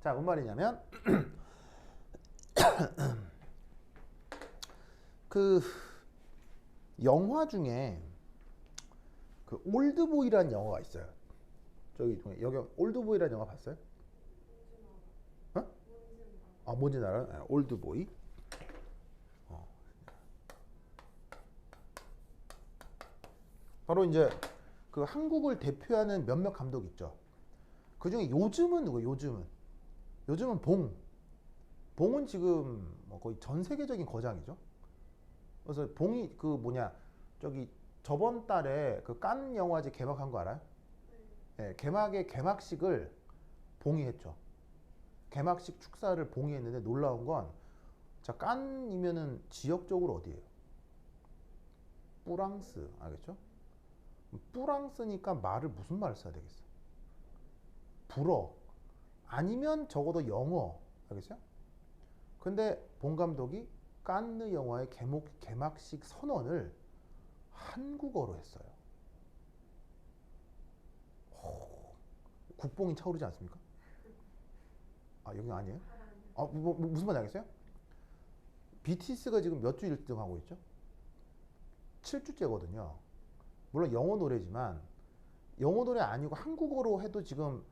Speaker 1: 자, 뭔 말이냐면 그 영화 중에 그 올드보이라는 영화가 있어요. 저기 중에 여기 올드보이라는 영화 봤어요? 어? 아, 뭔지 알아요? 네, 올드보이. 바로 이제 그 한국을 대표하는 몇몇 감독 있죠. 그 중에 요즘은 누구? 요즘은 봉은 지금 뭐 거의 전 세계적인 거장이죠. 그래서 봉이 그 뭐냐 저기 저번 달에 그 칸 영화제 개막한 거 알아요? 네, 개막식을 봉이 했죠. 개막식 축사를 봉이 했는데 놀라운 건 자, 칸이면은 지역적으로 어디예요? 프랑스, 알겠죠? 프랑스니까 무슨 말을 써야 되겠어? 불어 아니면 적어도 영어, 알겠어요? 근데 봉 감독이 칸느 영화의 개막식 선언을 한국어로 했어요. 국뽕이 차오르지 않습니까? 아, 여기 아니에요? 아, 무슨 말인지 알겠어요? BTS가 지금 몇 주 1등 하고 있죠? 7주째거든요. 물론 영어 노래지만 영어 노래 아니고 한국어로 해도 지금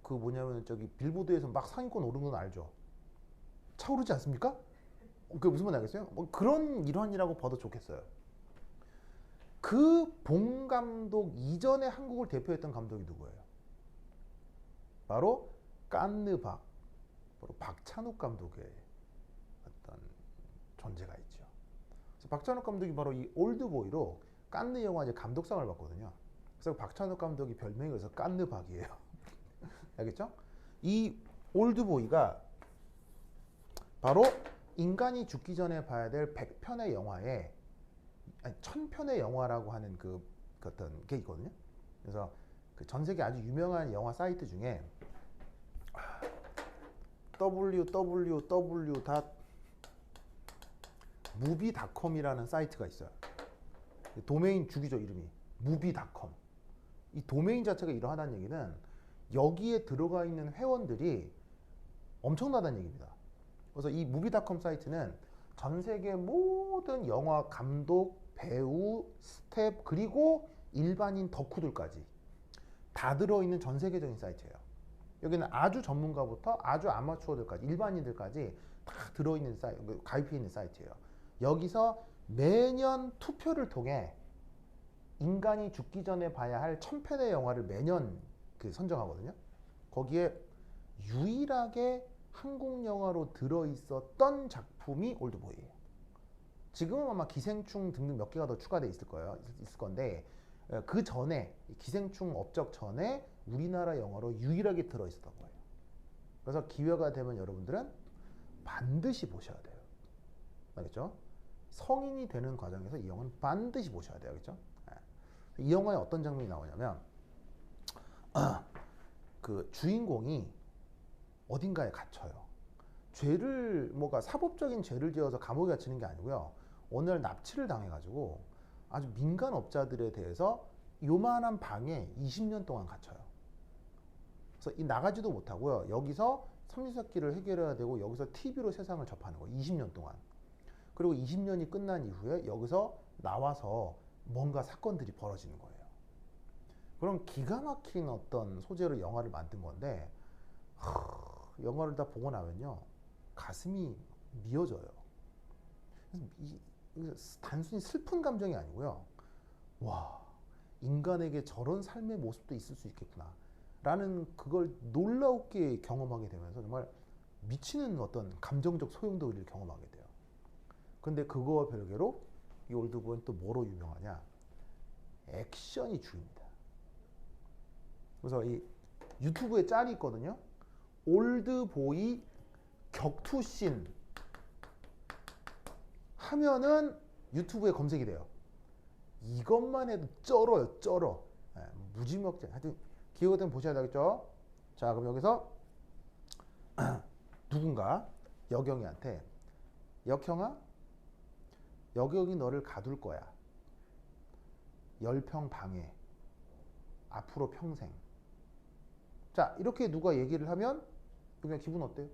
Speaker 1: 그 뭐냐면 저기 빌보드에서 막 상위권 오른 건 알죠? 차오르지 않습니까? 그게 무슨 말인지 알겠어요? 뭐 그런 일환이라고 봐도 좋겠어요. 그 봉 감독 이전에 한국을 대표했던 감독이 누구예요? 바로 칸느 바로 박찬욱 감독의 어떤 존재가 있죠. 그래서 박찬욱 감독이 바로 이 올드보이로 칸느 영화제 감독상을 받거든요. 그래서 박찬욱 감독이 별명이 그래서 칸느 박이에요. 알겠죠? 이 올드보이가 바로 인간이 죽기 전에 봐야 될 100편의 영화에 1000편의 영화라고 하는 그 어떤 게 있거든요. 그래서 그 전 세계 아주 유명한 영화 사이트 중에 www. movie.com이라는 사이트가 있어요. 도메인 죽이죠, 이름이. movie.com. 이 도메인 자체가 이러하다는 얘기는 여기에 들어가 있는 회원들이 엄청나다는 얘기입니다. 그래서 이 movie.com 사이트는 전 세계 모든 영화 감독, 배우, 스텝, 그리고 일반인 덕후들까지 다 들어있는 전 세계적인 사이트예요. 여기는 아주 전문가부터 아주 아마추어들까지, 일반인들까지 다 들어있는 사이트, 가입해 있는 사이트예요. 여기서 매년 투표를 통해 인간이 죽기 전에 봐야 할 1000편의 영화를 매년 선정하거든요. 거기에 유일하게 한국 영화로 들어있었던 작품이 올드보이예요. 지금은 아마 기생충 등등 몇 개가 더 추가돼 있을 건데 그 전에 기생충 업적 전에 우리나라 영화로 유일하게 들어있었던 거예요. 그래서 기회가 되면 여러분들은 반드시 보셔야 돼요. 알겠죠? 성인이 되는 과정에서 이 영화는 반드시 보셔야 돼요. 알겠죠? 이 영화에 어떤 장면이 나오냐면 그 주인공이 어딘가에 갇혀요. 죄를 사법적인 죄를 지어서 감옥에 갇히는 게 아니고요. 어느 날 납치를 당해가지고 아주 민간 업자들에 대해서 요만한 방에 20년 동안 갇혀요. 그래서 나가지도 못하고요. 여기서 삼시세끼를 해결해야 되고 여기서 TV로 세상을 접하는 거예요. 20년 동안. 그리고 20년이 끝난 이후에 여기서 나와서 뭔가 사건들이 벌어지는 거예요. 그럼 기가 막힌 어떤 소재로 영화를 만든 건데 영화를 다 보고 나면요. 가슴이 미어져요. 단순히 슬픈 감정이 아니고요. 와, 인간에게 저런 삶의 모습도 있을 수 있겠구나 라는 그걸 놀라웠게 경험하게 되면서 정말 미치는 어떤 감정적 소용돌이를 경험하게 돼요. 근데 그거와 별개로 이 올드보이는 또 뭐로 유명하냐? 액션이 주입니다. 그래서 이 유튜브에 짤이 있거든요. 올드보이 격투씬 하면은 유튜브에 검색이 돼요. 이것만 해도 쩔어요, 쩔어. 무지막지. 하여튼 기회가 되면 보셔야 되겠죠. 자, 그럼 여기서 누군가 여경이한테 여경아, 여경이 너를 가둘 거야. 10평 방에 앞으로 평생. 자, 이렇게 누가 얘기를 하면 그냥 기분 어때요?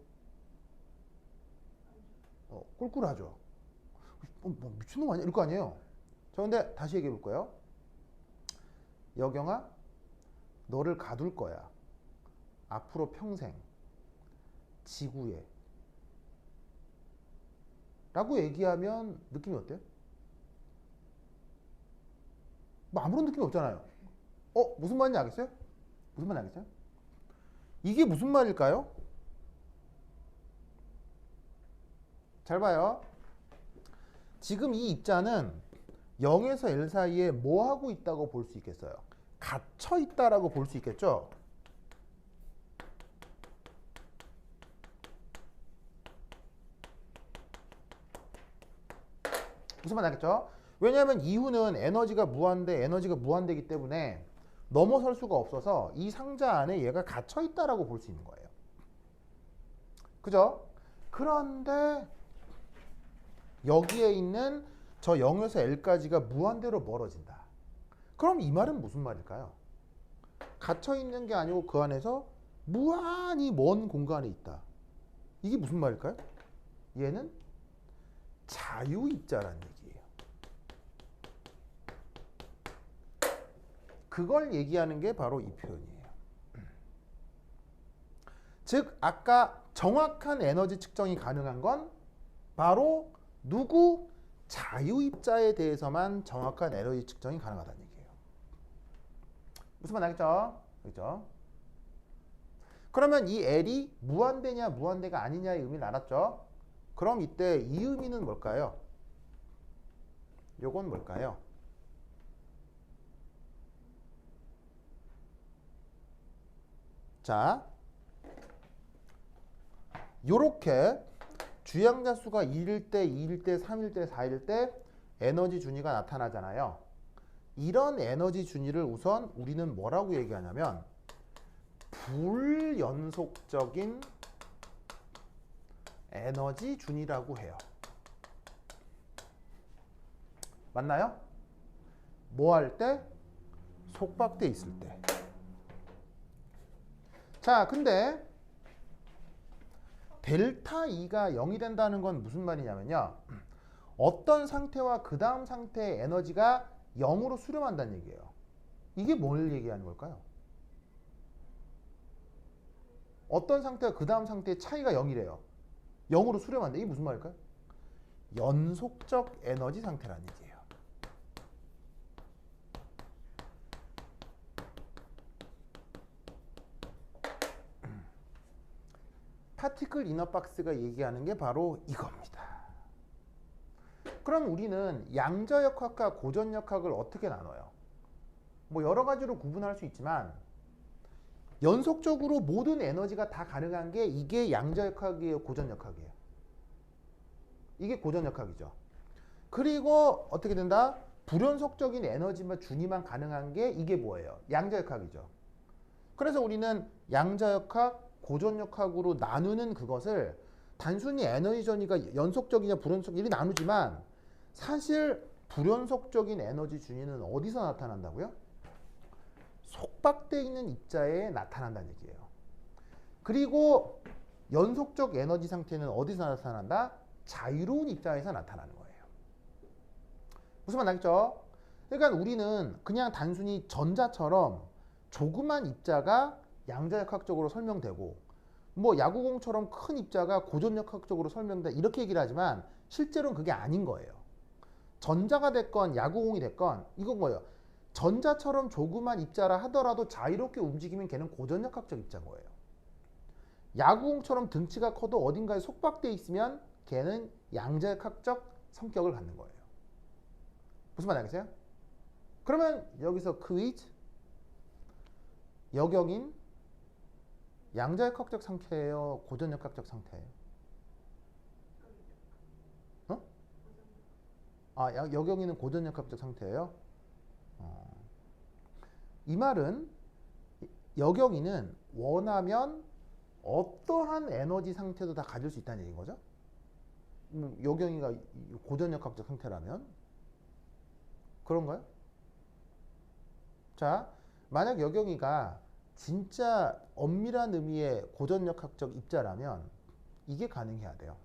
Speaker 1: 꿀꿀하죠. 뭐 미친놈 아니야? 이럴 거 아니에요. 자, 근데 다시 얘기해 볼 거예요. 여경아, 너를 가둘 거야. 앞으로 평생 지구에. 라고 얘기하면 느낌이 어때요? 뭐 아무런 느낌이 없잖아요. 무슨 말인지 알겠어요? 무슨 말인지 알겠어요? 이게 무슨 말일까요? 잘 봐요. 지금 이 입자는 0에서 L 사이에 뭐 하고 있다고 볼 수 있겠어요? 갇혀 있다라고 볼 수 있겠죠? 무슨 말 알겠죠? 왜냐하면 이후는 에너지가 무한대이기 때문에 넘어설 수가 없어서 이 상자 안에 얘가 갇혀 있다라고 볼 수 있는 거예요. 그죠? 그런데 여기에 있는 저 0에서 L까지가 무한대로 멀어진다. 그럼 이 말은 무슨 말일까요? 갇혀 있는 게 아니고 그 안에서 무한히 먼 공간에 있다. 이게 무슨 말일까요? 얘는 자유입자라는 얘기예요. 그걸 얘기하는 게 바로 이 표현이에요. 즉 아까 정확한 에너지 측정이 가능한 건 바로 누구? 자유입자에 대해서만 정확한 에너지 측정이 가능하다는 얘기예요. 무슨 말 알겠죠? 그렇죠? 그러면 이 L이 무한대냐 무한대가 아니냐의 의미를 알았죠? 그럼 이때 이 의미는 뭘까요? 요건 뭘까요? 자, 요렇게 주양자 수가 1일 때, 2일 때, 3일 때, 4일 때 에너지 준위가 나타나잖아요. 이런 에너지 준위를 우선 우리는 뭐라고 얘기하냐면 불연속적인 에너지준이라고 해요. 맞나요? 뭐 할 때? 속박돼 있을 때. 자, 근데 델타 E가 0이 된다는 건 무슨 말이냐면요. 어떤 상태와 그 다음 상태의 에너지가 0으로 수렴한다는 얘기예요. 이게 뭘 얘기하는 걸까요? 어떤 상태와 그 다음 상태의 차이가 0이래요. 0으로 수렴한다. 이게 무슨 말일까요? 연속적 에너지 상태라는 얘기예요. 파티클 이너 박스가 얘기하는 게 바로 이겁니다. 그럼 우리는 양자역학과 고전역학을 어떻게 나눠요? 뭐 여러 가지로 구분할 수 있지만 연속적으로 모든 에너지가 다 가능한 게 이게 양자역학이에요, 고전역학이에요? 이게 고전역학이죠. 그리고 어떻게 된다? 불연속적인 에너지만 준위만 가능한 게 이게 뭐예요? 양자역학이죠. 그래서 우리는 양자역학, 고전역학으로 나누는 그것을 단순히 에너지 전이가 연속적이냐 불연속 이렇게 나누지만 사실 불연속적인 에너지 준위는 어디서 나타난다고요? 속박되어 있는 입자에 나타난다는 얘기예요. 그리고 연속적 에너지 상태는 어디서 나타난다? 자유로운 입자에서 나타나는 거예요. 무슨 말 나겠죠? 그러니까 우리는 그냥 단순히 전자처럼 조그만 입자가 양자역학적으로 설명되고 뭐 야구공처럼 큰 입자가 고전역학적으로 설명된다 이렇게 얘기를 하지만 실제로는 그게 아닌 거예요. 전자가 됐건 야구공이 됐건 이건 뭐예요? 전자처럼 조그만 입자라 하더라도 자유롭게 움직이면 걔는 고전역학적 입자인 거예요. 야구공처럼 등치가 커도 어딘가에 속박되어 있으면 걔는 양자역학적 성격을 갖는 거예요. 무슨 말 알겠어요? 그러면 여기서 퀴즈 여경인 양자역학적 상태예요? 고전역학적 상태예요? 어? 아, 여경이는 고전역학적 상태예요? 이 말은 여경이는 원하면 어떠한 에너지 상태도 다 가질 수 있다는 얘기인 거죠? 여경이가 고전역학적 상태라면 그런가요? 자, 만약 여경이가 진짜 엄밀한 의미의 고전역학적 입자라면 이게 가능해야 돼요.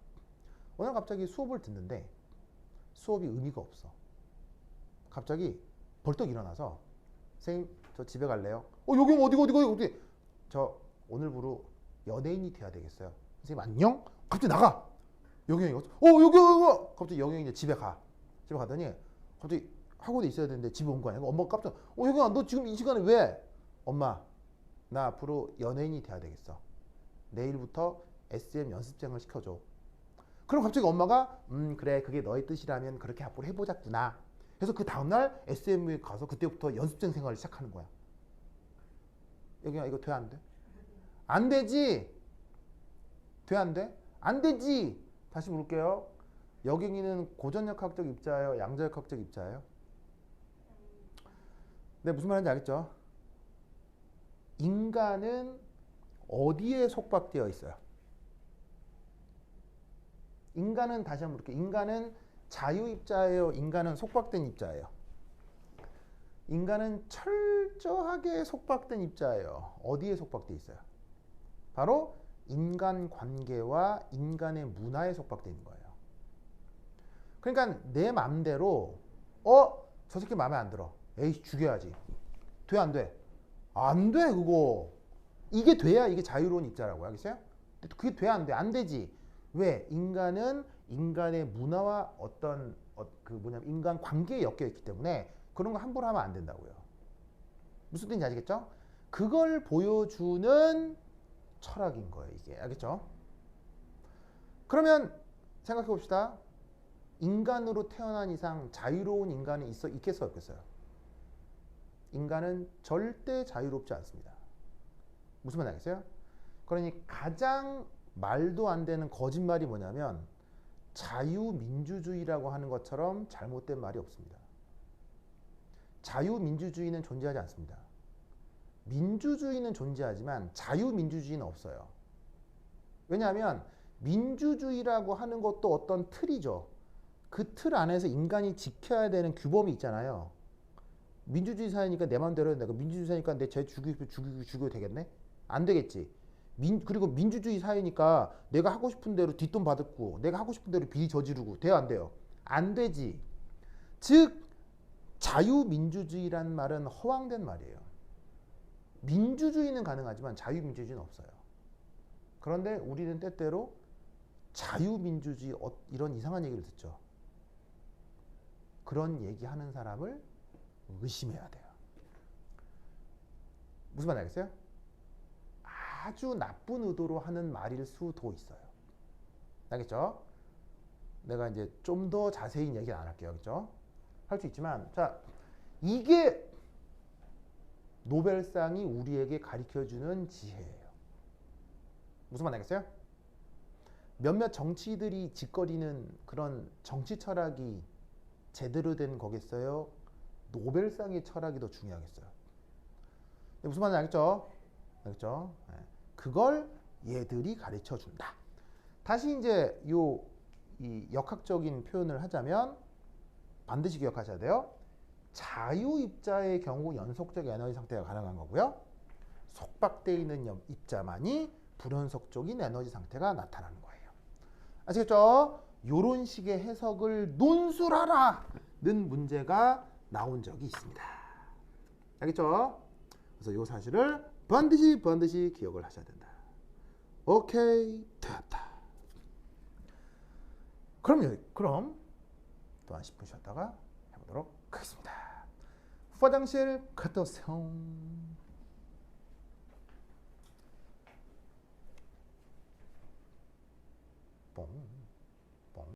Speaker 1: 오늘 갑자기 수업을 듣는데 수업이 의미가 없어. 갑자기 벌떡 일어나서 선생님 저 집에 갈래요. 여경 어디? 저 오늘부로 연예인이 돼야 되겠어요. 선생님 안녕? 갑자기 나가. 여경이 여경 갑자기 여경이 이제 집에 가더니 갑자기 학원에 있어야 되는데 집에 온 거 아니야? 엄마가 깜짝 여경아 너 지금 이 시간에 왜? 엄마 나 앞으로 연예인이 돼야 되겠어. 내일부터 SM 연습생을 시켜줘. 그럼 갑자기 엄마가 그래 그게 너의 뜻이라면 그렇게 앞으로 해보자꾸나. 그래서 그 다음날 SM에 가서 그때부터 연습생 생활을 시작하는 거야. 여기가 이거 돼 안 돼? 안 되지? 돼 안 돼? 안 되지? 다시 물을게요. 여경이는 고전역학적 입자예요? 양자역학적 입자예요? 네, 무슨 말인지 알겠죠? 인간은 어디에 속박되어 있어요? 인간은 다시 한번 물을게요. 인간은 자유입자예요? 인간은 속박된 입자예요? 인간은 철저하게 속박된 입자예요. 어디에 속박되어 있어요? 바로 인간관계와 인간의 문화에 속박되어 있는 거예요. 그러니까 내 맘대로 저 새끼 마음에 안 들어. 에이 죽여야지. 돼 안 돼? 안 돼 그거. 이게 돼야 이게 자유로운 입자라고 알겠어요? 근데 그게 돼 안 돼? 안 되지. 왜? 인간은 인간의 문화와 어떤 인간 관계에 엮여 있기 때문에 그런 거 함부로 하면 안 된다고요. 무슨 뜻인지 아시겠죠? 그걸 보여주는 철학인 거예요, 이게. 알겠죠? 그러면 생각해 봅시다. 인간으로 태어난 이상 자유로운 인간이 있겠어요, 없겠어요? 인간은 절대 자유롭지 않습니다. 무슨 말 알겠어요? 그러니 가장 말도 안 되는 거짓말이 뭐냐면 자유민주주의라고 하는 것처럼 잘못된 말이 없습니다. 자유민주주의는 존재하지 않습니다. 민주주의는 존재하지만 자유민주주의는 없어요. 왜냐하면 민주주의라고 하는 것도 어떤 틀이죠. 그 틀 안에서 인간이 지켜야 되는 규범이 있잖아요. 민주주의 사회니까 내 마음대로 해야 돼. 민주주의 사회니까 내 쟤 죽여도 되겠네? 안 되겠지. 그리고 민주주의 사회니까 내가 하고 싶은 대로 뒷돈 받고 내가 하고 싶은 대로 비리 저지르고 돼요, 안 돼요? 안 되지. 즉 자유민주주의란 말은 허황된 말이에요. 민주주의는 가능하지만 자유민주주의는 없어요. 그런데 우리는 때때로 자유민주주의 이런 이상한 얘기를 듣죠. 그런 얘기하는 사람을 의심해야 돼요. 무슨 말 알겠어요? 아주 나쁜 의도로 하는 말일 수도 있어요. 알겠죠? 내가 이제 좀 더 자세히 얘기 안 할게요. 그렇죠? 할 수 있지만 자, 이게 노벨상이 우리에게 가르쳐주는 지혜예요. 무슨 말 알겠어요? 몇몇 정치들이 짓거리는 그런 정치 철학이 제대로 된 거겠어요? 노벨상의 철학이 더 중요하겠어요? 무슨 말인지 알겠죠? 알겠죠? 네. 그걸 얘들이 가르쳐 준다. 다시 이제 이 역학적인 표현을 하자면 반드시 기억하셔야 돼요. 자유입자의 경우 연속적 에너지 상태가 가능한 거고요. 속박되어 있는 입자만이 불연속적인 에너지 상태가 나타나는 거예요. 아시겠죠? 이런 식의 해석을 논술하라는 문제가 나온 적이 있습니다. 알겠죠? 그래서 이 사실을 반드시 기억을 하셔야 된다. 오케이, 됐다. 그럼 또 한 10분 쉬었다가 해보도록 하겠습니다. 화장실 갔다 오세요. 뽕.